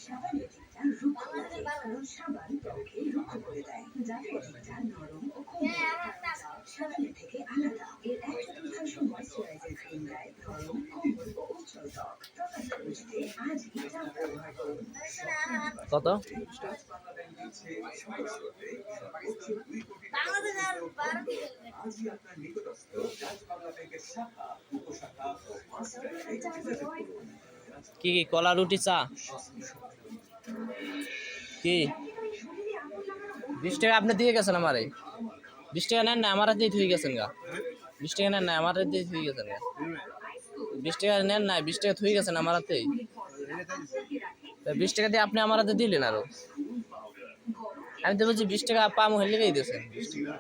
সাবানের দিকটা রুক্ষ লাগে, কারণ সাবান ত্বকে রুক্ষ করে দেয়। ডাবের দিকটা নরম ও কোমল, কারণ ডাব সাবানের থেকে আলাদা। এর 1/4 ময়েশ্চারাইজিং ক্রিম দেয় নরম, কোমল ও উজ্জ্বল ত্বক। তফাৎটা বুঝতে আজই ডাব ব্যবহার করুন। কত? আজই আপনার নিকটস্থ ডাচ বাংলা ব্যাংকের শাখা, উপশাখা ও মাস্টার কি কি কলা রুটি চা কি 20 টাকা আপনি দিয়ে গেছেন আমারে? 20 টাকা নেন না আমার হাতে দিয়ে গেছেন গা? 20 টাকা নেন না আমার হাতে দিয়ে গেছেন গা? 20 টাকা নেন না, 20 টাকা থুই গেছেন আমার হাতে। 20 টাকা দিয়ে আপনি আমার হাতে দিলেন আরো। আমি তো বলছি 20 টাকা পাম হইলে দিয়েছেন 20 টাকা।